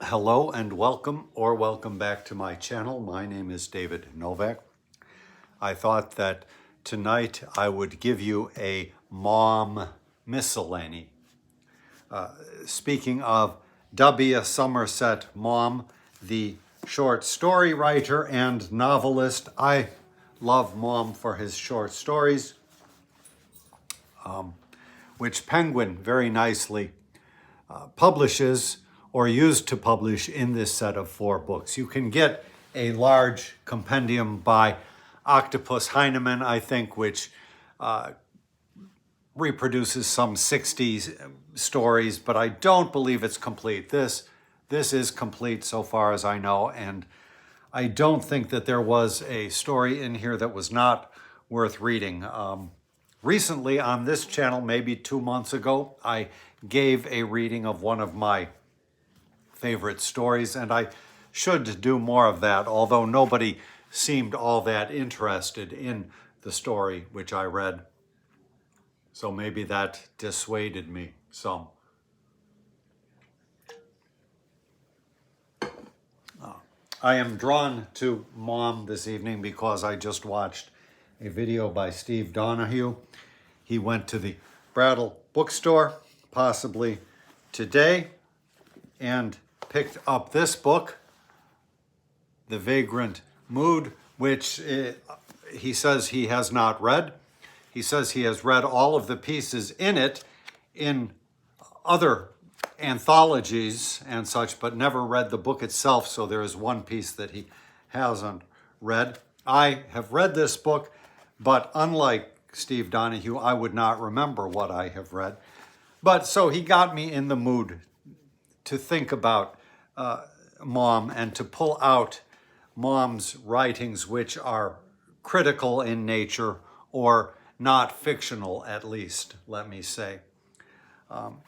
Hello and welcome back to my channel. My name is David Novak. I thought that tonight I would give you a Maugham miscellany. Speaking of W. Somerset Maugham, the short story writer and novelist, I love Maugham for his short stories, which Penguin very nicely publishes or used to publish in this set of 4 books. You can get a large compendium by Octopus Heinemann, I think, which reproduces some 60 stories, but I don't believe it's complete. This is complete so far as I know, and I don't think that there was a story in here that was not worth reading. Recently on this channel, maybe 2 months ago, I gave a reading of one of my favorite stories, and I should do more of that, although nobody seemed all that interested in the story which I read. So maybe that dissuaded me some. I am drawn to Maugham this evening because I just watched a video by Steve Donahue. He went to the Brattle bookstore, possibly today, and picked up this book, The Vagrant Mood, which he says he has not read. He says he has read all of the pieces in it in other anthologies and such, but never read the book itself, so there is one piece that he hasn't read. I have read this book, but unlike Steve Donahue, I would not remember what I have read. But so he got me in the mood to think about Maugham and to pull out Maugham's writings which are critical in nature or not fictional, at least, let me say.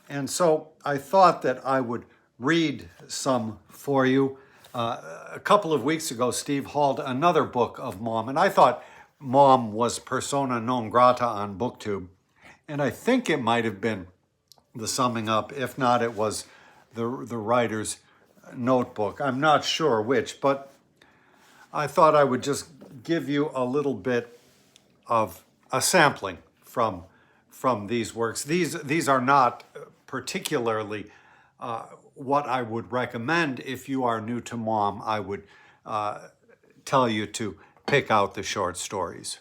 And so I thought that I would read some for you. A couple of weeks ago, Steve hauled another book of Maugham, and I thought Maugham was persona non grata on BookTube, and I think it might have been the summing up. If not, it was the writer's notebook. I'm not sure which, but I thought I would just give you a little bit of a sampling from these works. These are not particularly what I would recommend if you are new to Maugham. I would tell you to pick out the short stories.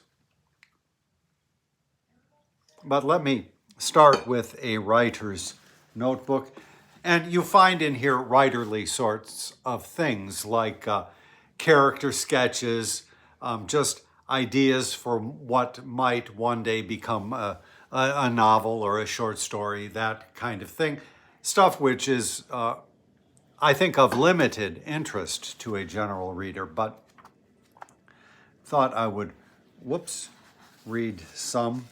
But let me start with a writer's notebook. And you find in here writerly sorts of things like character sketches, just ideas for what might one day become a novel or a short story, that kind of thing. Stuff which is, I think, of limited interest to a general reader, but thought I would, read some.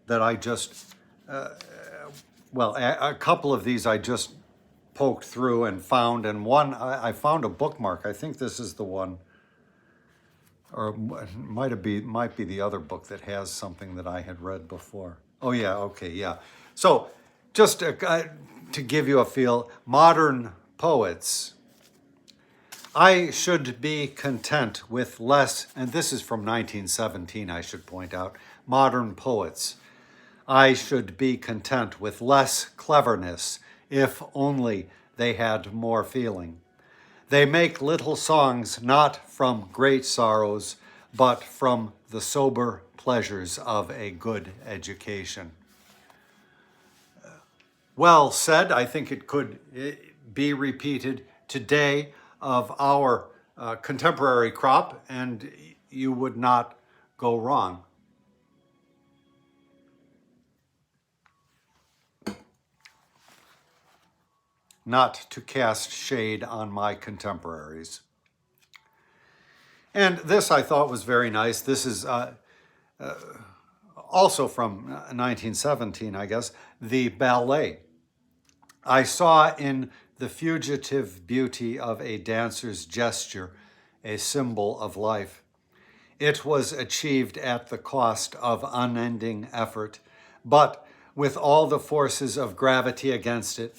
That I just, a couple of these I just poked through and found, and one, I found a bookmark. I think this is the one, or it might be the other book that has something that I had read before. Oh yeah, okay, yeah. So just to give you a feel, modern poets. I should be content with less, and this is from 1917, I should point out, modern poets. I should be content with less cleverness, if only they had more feeling. They make little songs not from great sorrows, but from the sober pleasures of a good education. Well said. I think it could be repeated today of our contemporary crop, and you would not go wrong. Not to cast shade on my contemporaries. And this I thought was very nice. This is also from 1917, I guess, The Ballet. I saw in the fugitive beauty of a dancer's gesture a symbol of life. It was achieved at the cost of unending effort, but with all the forces of gravity against it,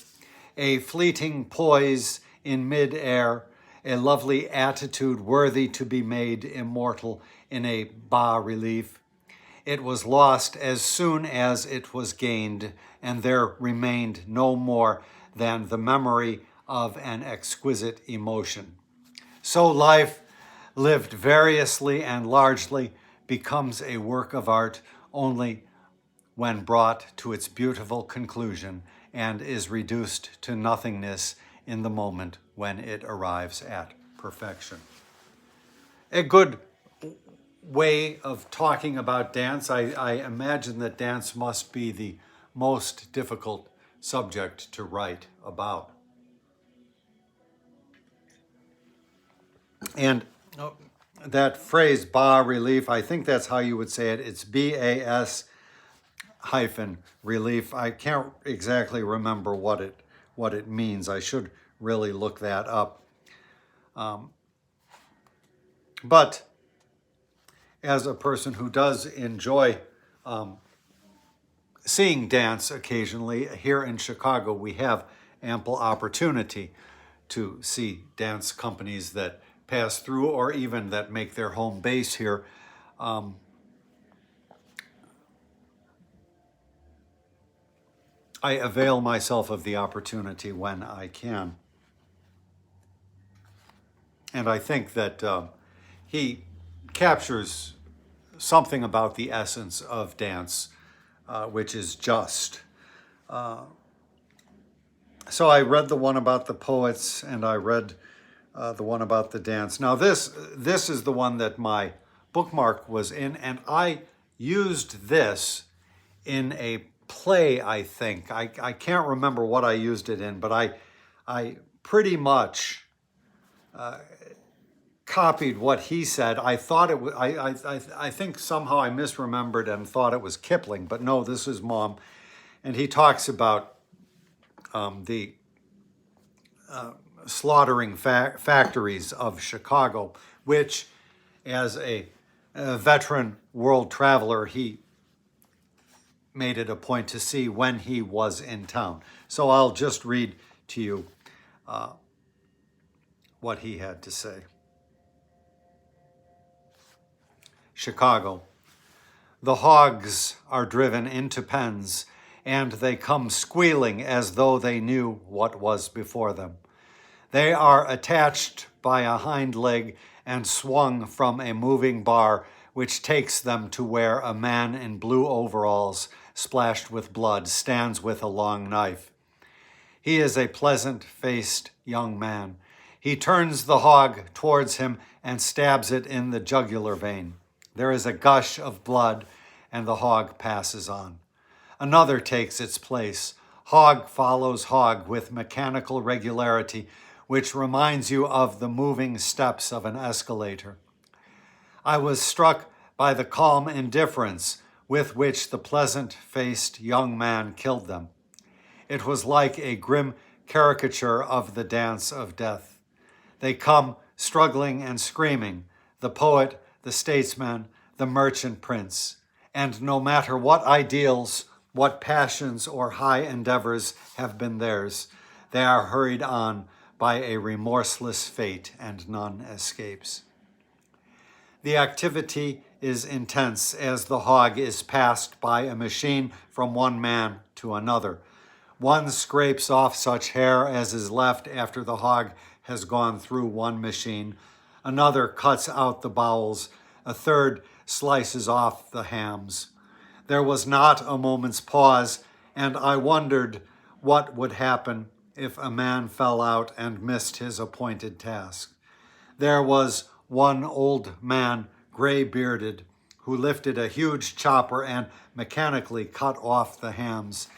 a fleeting poise in mid-air, a lovely attitude worthy to be made immortal in a bas-relief. It was lost as soon as it was gained, and there remained no more than the memory of an exquisite emotion. So life, lived variously and largely, becomes a work of art only when brought to its beautiful conclusion and is reduced to nothingness in the moment when it arrives at perfection. A good way of talking about dance, I imagine that dance must be the most difficult subject to write about. And that phrase, bas-relief, I think that's how you would say it. It's B-A-S hyphen relief. I can't exactly remember what it means. I should really look that up. But as a person who does enjoy seeing dance occasionally, here in Chicago we have ample opportunity to see dance companies that pass through or even that make their home base here. I avail myself of the opportunity when I can. And I think that he captures something about the essence of dance, which is just. So I read the one about the poets, and I read the one about the dance. Now this is the one that my bookmark was in, and I used this in a play, I think. I can't remember what I used it in, but I pretty much copied what he said. I thought it was, I think somehow I misremembered and thought it was Kipling, but no, this is Maugham. And he talks about the slaughtering factories of Chicago, which, as a veteran world traveler, he made it a point to see when he was in town. So I'll just read to you what he had to say. Chicago. The hogs are driven into pens, and they come squealing as though they knew what was before them. They are attached by a hind leg and swung from a moving bar, which takes them to where a man in blue overalls, splashed with blood, stands with a long knife. He is a pleasant-faced young man. He turns the hog towards him and stabs it in the jugular vein. There is a gush of blood, and the hog passes on. Another takes its place. Hog follows hog with mechanical regularity, which reminds you of the moving steps of an escalator. I was struck by the calm indifference with which the pleasant-faced young man killed them. It was like a grim caricature of the dance of death. They come struggling and screaming, the poet, the statesman, the merchant prince. And no matter what ideals, what passions or high endeavors have been theirs, they are hurried on by a remorseless fate, and none escapes. The activity is intense as the hog is passed by a machine from one man to another. One scrapes off such hair as is left after the hog has gone through one machine. Another cuts out the bowels. A third slices off the hams. There was not a moment's pause, and I wondered what would happen if a man fell out and missed his appointed task. There was one old man, gray-bearded, who lifted a huge chopper and mechanically cut off the hams.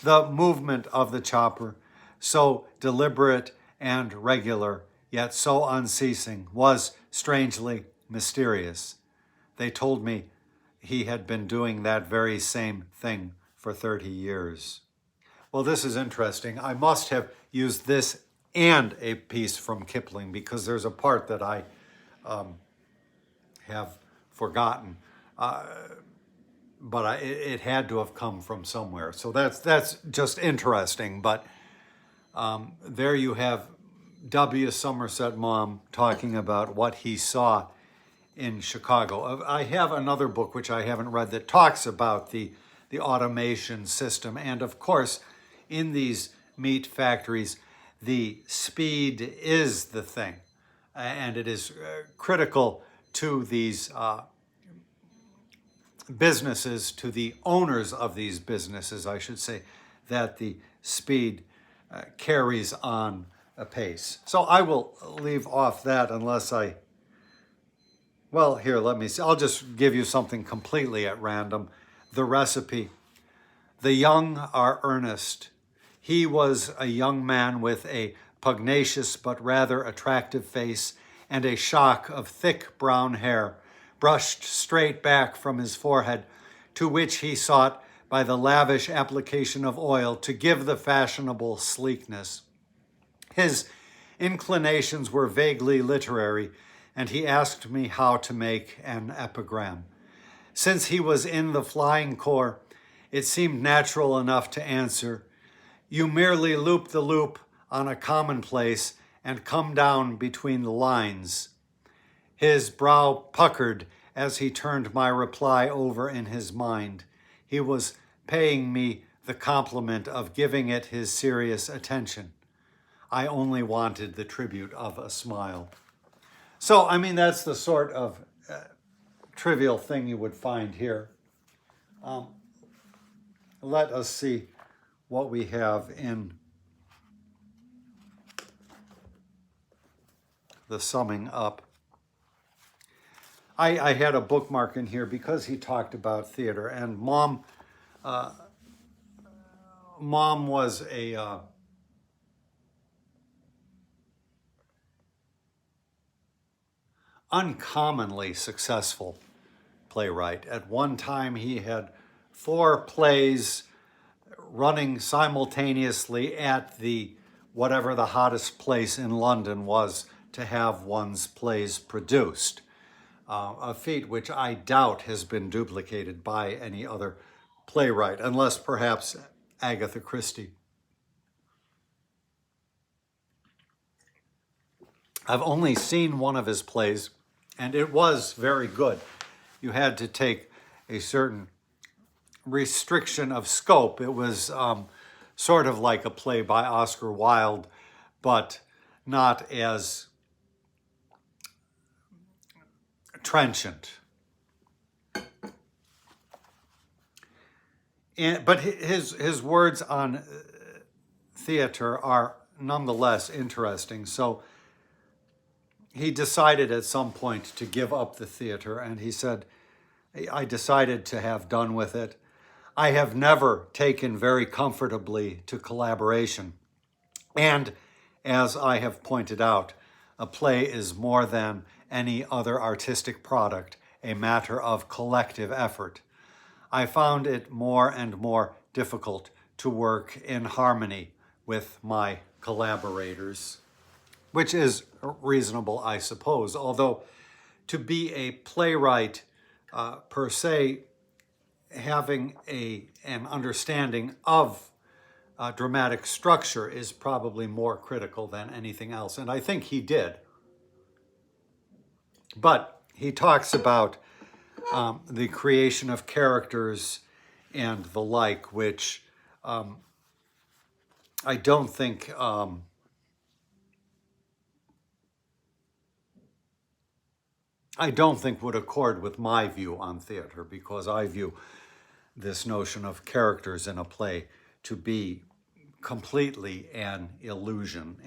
The movement of the chopper, so deliberate and regular, yet so unceasing, was strangely mysterious. They told me he had been doing that very same thing for 30 years. Well, this is interesting. I must have used this and a piece from Kipling because there's a part that I have forgotten. but it had to have come from somewhere. So that's just interesting. But there you have W. Somerset Maugham talking about what he saw in Chicago. I have another book which I haven't read that talks about the automation system. And of course, in these meat factories, the speed is the thing. And it is critical to these businesses, to the owners of these businesses, I should say, that the speed carries on apace. So I will leave off that unless well, here, let me see. I'll just give you something completely at random. The recipe. The young are earnest. He was a young man with a pugnacious but rather attractive face and a shock of thick brown hair, brushed straight back from his forehead, to which he sought, by the lavish application of oil, to give the fashionable sleekness. His inclinations were vaguely literary, and he asked me how to make an epigram. Since he was in the flying corps, it seemed natural enough to answer, "You merely loop the loop on a commonplace and come down between the lines." His brow puckered as he turned my reply over in his mind. He was paying me the compliment of giving it his serious attention. I only wanted the tribute of a smile. So, I mean, that's the sort of trivial thing you would find here. Let us see what we have in the summing up. I had a bookmark in here because he talked about theater, and Maugham was a uncommonly successful playwright. At one time, he had 4 plays running simultaneously at the whatever the hottest place in London was to have one's plays produced. A feat which I doubt has been duplicated by any other playwright, unless perhaps Agatha Christie. I've only seen one of his plays, and it was very good. You had to take a certain restriction of scope. It was sort of like a play by Oscar Wilde, but not as trenchant. But his words on theater are nonetheless interesting. So he decided at some point to give up the theater, and he said, I decided to have done with it. I have never taken very comfortably to collaboration. And as I have pointed out, a play is more than any other artistic product, a matter of collective effort. I found it more and more difficult to work in harmony with my collaborators, which is reasonable, I suppose. Although to be a playwright per se, having an understanding of dramatic structure is probably more critical than anything else. And I think he did. But he talks about the creation of characters and the like, which I don't think would accord with my view on theater, because I view this notion of characters in a play to be completely an illusion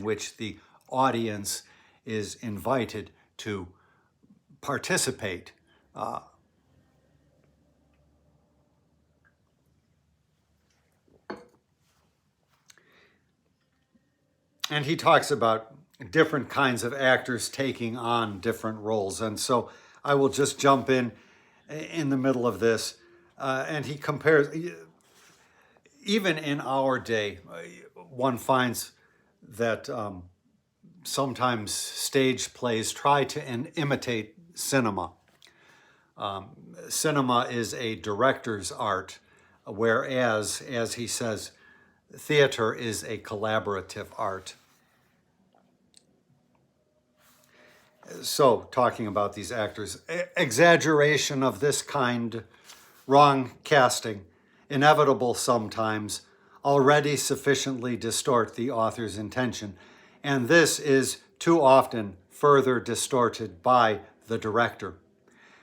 which the audience is invited to participate. And he talks about different kinds of actors taking on different roles. And so I will just jump in the middle of this. And he compares, even in our day, one finds that sometimes stage plays try to imitate cinema. Cinema is a director's art, whereas, as he says, theater is a collaborative art. So, talking about these actors, exaggeration of this kind, wrong casting, inevitable sometimes, already sufficiently distort the author's intention, and this is too often further distorted by the director.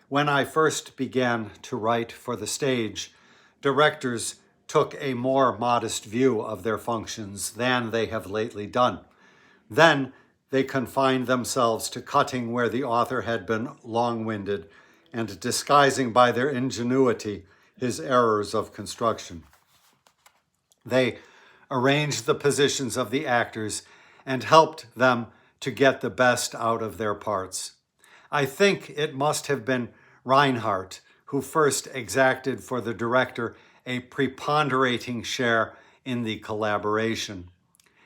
When I first began to write for the stage, directors took a more modest view of their functions than they have lately done. Then they confined themselves to cutting where the author had been long-winded and disguising by their ingenuity his errors of construction. They arranged the positions of the actors and helped them to get the best out of their parts. I think it must have been Reinhardt who first exacted for the director a preponderating share in the collaboration.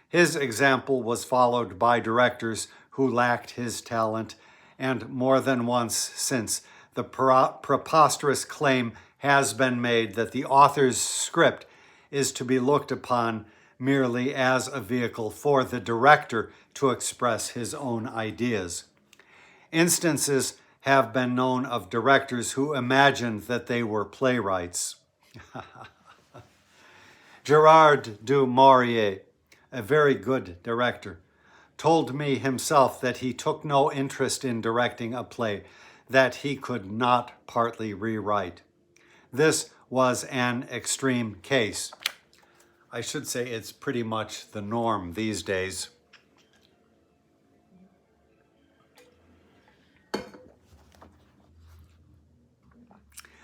His example was followed by directors who lacked his talent, and more than once since, the preposterous claim has been made that the author's script is to be looked upon merely as a vehicle for the director to express his own ideas. Instances have been known of directors who imagined that they were playwrights. Gerard du Maurier, a very good director, told me himself that he took no interest in directing a play that he could not partly rewrite. This was an extreme case. I should say it's pretty much the norm these days.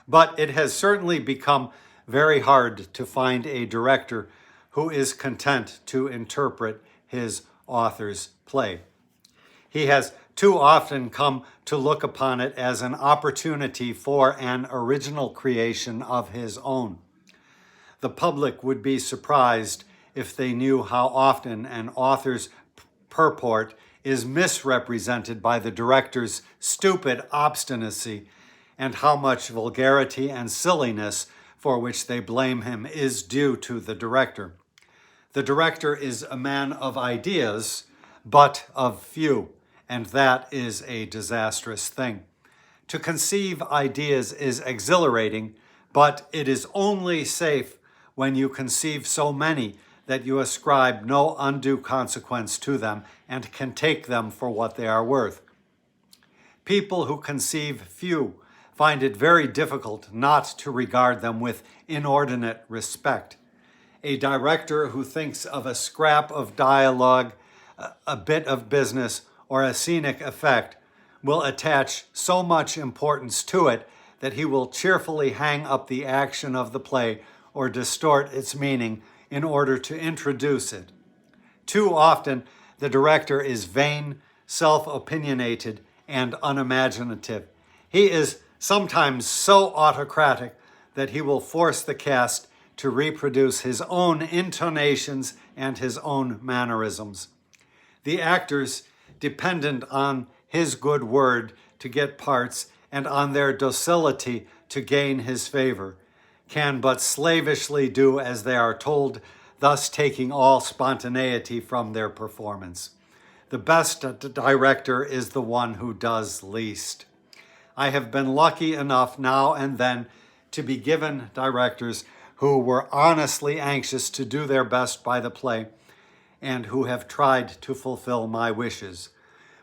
But it has certainly become very hard to find a director who is content to interpret his author's play. He has too often come to look upon it as an opportunity for an original creation of his own. The public would be surprised if they knew how often an author's purport is misrepresented by the director's stupid obstinacy, and how much vulgarity and silliness for which they blame him is due to the director. The director is a man of ideas, but of few, and that is a disastrous thing. To conceive ideas is exhilarating, but it is only safe when you conceive so many that you ascribe no undue consequence to them and can take them for what they are worth. People who conceive few find it very difficult not to regard them with inordinate respect. A director who thinks of a scrap of dialogue, a bit of business, or a scenic effect will attach so much importance to it that he will cheerfully hang up the action of the play or distort its meaning in order to introduce it. Too often, the director is vain, self-opinionated, and unimaginative. He is sometimes so autocratic that he will force the cast to reproduce his own intonations and his own mannerisms. The actors, dependent on his good word to get parts and on their docility to gain his favor, can but slavishly do as they are told, thus taking all spontaneity from their performance. The best director is the one who does least. I have been lucky enough now and then to be given directors who were honestly anxious to do their best by the play and who have tried to fulfill my wishes.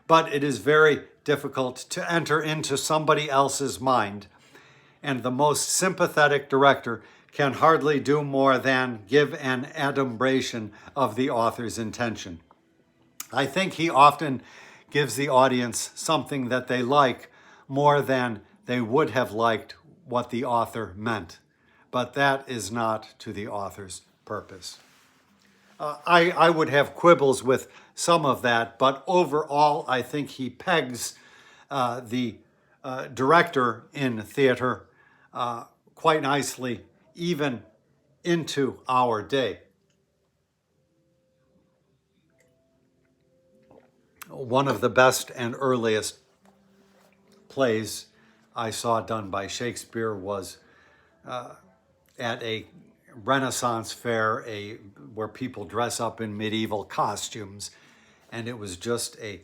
But it is very difficult to enter into somebody else's mind, and the most sympathetic director can hardly do more than give an adumbration of the author's intention. I think he often gives the audience something that they like more than they would have liked what the author meant. But that is not to the author's purpose. I would have quibbles with some of that, but overall, I think he pegs the director in theater quite nicely, even into our day. One of the best and earliest plays I saw done by Shakespeare was at a Renaissance fair, where people dress up in medieval costumes, and it was just a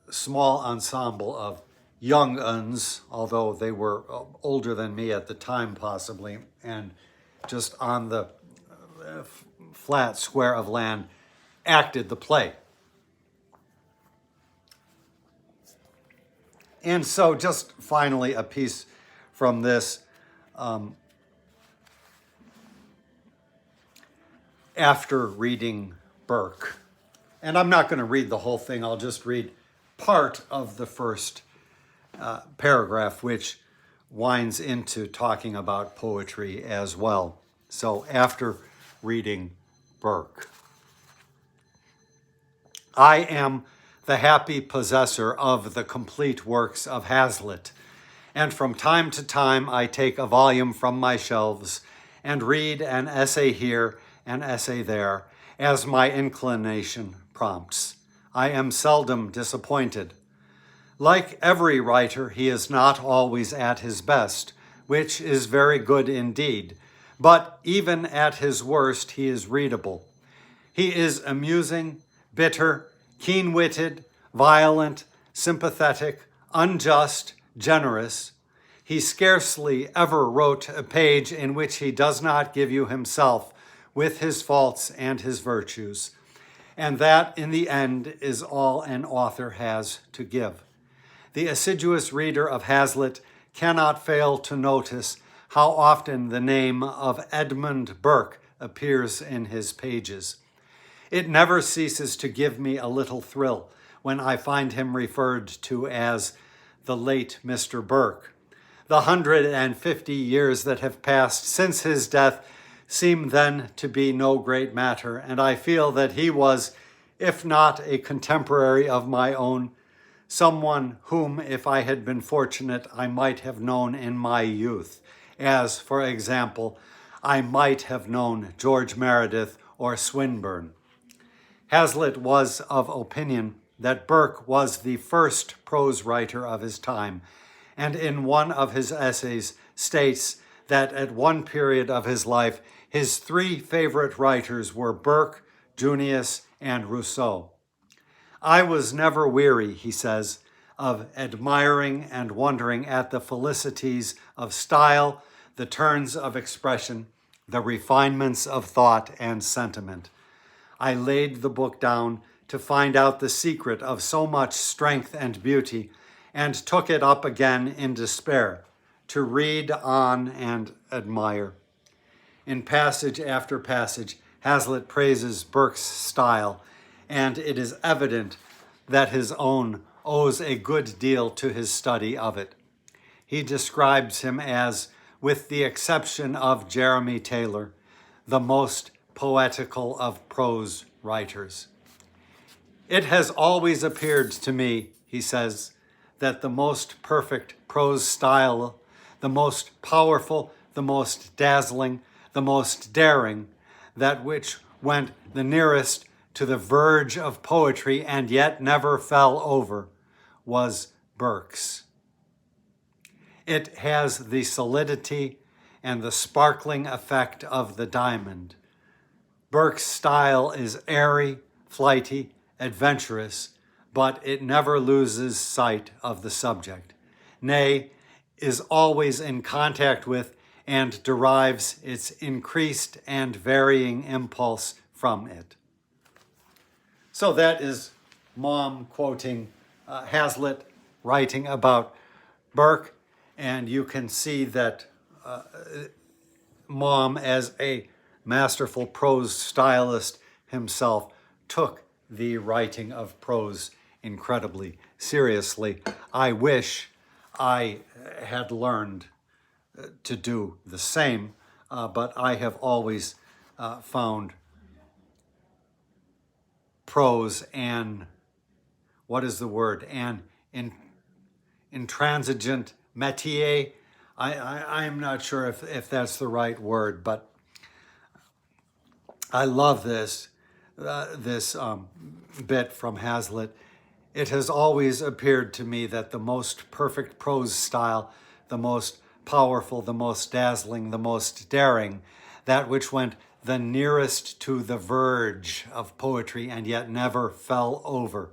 small ensemble of young uns, although they were older than me at the time possibly, and just on the flat square of land acted the play. And so just finally a piece from this. After reading Burke, and I'm not going to read the whole thing, I'll just read part of the first paragraph, which winds into talking about poetry as well. So after reading Burke, I am the happy possessor of the complete works of Hazlitt, and from time to time I take a volume from my shelves and read an essay here, an essay there, as my inclination prompts. I am seldom disappointed. Like every writer, he is not always at his best, which is very good indeed, but even at his worst, he is readable. He is amusing, bitter, keen-witted, violent, sympathetic, unjust, generous. He scarcely ever wrote a page in which he does not give you himself, with his faults and his virtues, and that in the end is all an author has to give. The assiduous reader of Hazlitt cannot fail to notice how often the name of Edmund Burke appears in his pages. It never ceases to give me a little thrill when I find him referred to as the late Mr. Burke. The 150 years that have passed since his death seem then to be no great matter, and I feel that he was, if not a contemporary of my own, someone whom, if I had been fortunate, I might have known in my youth, as, for example, I might have known George Meredith or Swinburne. Hazlitt was of opinion that Burke was the first prose writer of his time, and in one of his essays states that at one period of his life, his three favorite writers were Burke, Junius, and Rousseau. I was never weary, he says, of admiring and wondering at the felicities of style, the turns of expression, the refinements of thought and sentiment. I laid the book down to find out the secret of so much strength and beauty, and took it up again in despair, to read on and admire. In passage after passage, Hazlitt praises Burke's style, and it is evident that his own owes a good deal to his study of it. He describes him as, with the exception of Jeremy Taylor, the most poetical of prose writers. It has always appeared to me, he says, that the most perfect prose style, the most powerful, the most dazzling, the most daring, that which went the nearest to the verge of poetry and yet never fell over, was Burke's. It has the solidity and the sparkling effect of the diamond. Burke's style is airy, flighty, adventurous, but it never loses sight of the subject. Nay, is always in contact with and derives its increased and varying impulse from it. So that is Maugham quoting Hazlitt, writing about Burke, and you can see that Maugham, as a masterful prose stylist himself, took the writing of prose incredibly seriously. I wish I had learned to do the same, but I have always found prose and, what is the word, an intransigent métier. I'm not sure if that's the right word, but I love this bit from Hazlitt. It has always appeared to me that the most perfect prose style, the most powerful, the most dazzling, the most daring, that which went the nearest to the verge of poetry and yet never fell over,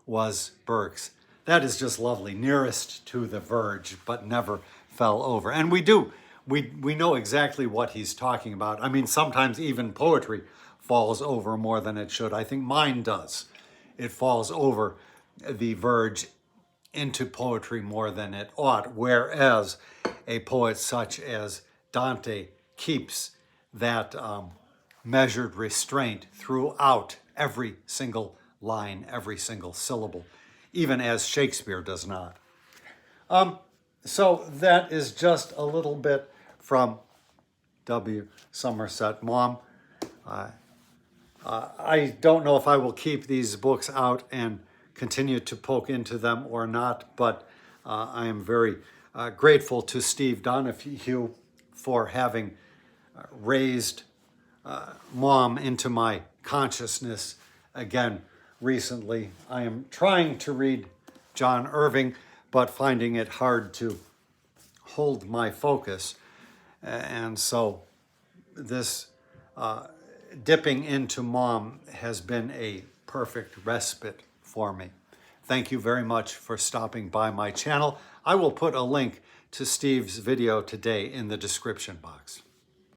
was Burke's. That is just lovely. Nearest to the verge, but never fell over. And we know exactly what he's talking about. I mean, sometimes even poetry falls over more than it should. I think mine does. It falls over the verge into poetry more than it ought, whereas a poet such as Dante keeps that measured restraint throughout every single line, every single syllable, even as Shakespeare does not. So that is just a little bit from W. Somerset Maugham. I don't know if I will keep these books out and continue to poke into them or not, but I am very grateful to Steve Donahue for having raised Maugham into my consciousness again recently. I am trying to read John Irving, but finding it hard to hold my focus. And so this dipping into Maugham has been a perfect respite for me. Thank you very much for stopping by my channel. I will put a link to Steve's video today in the description box.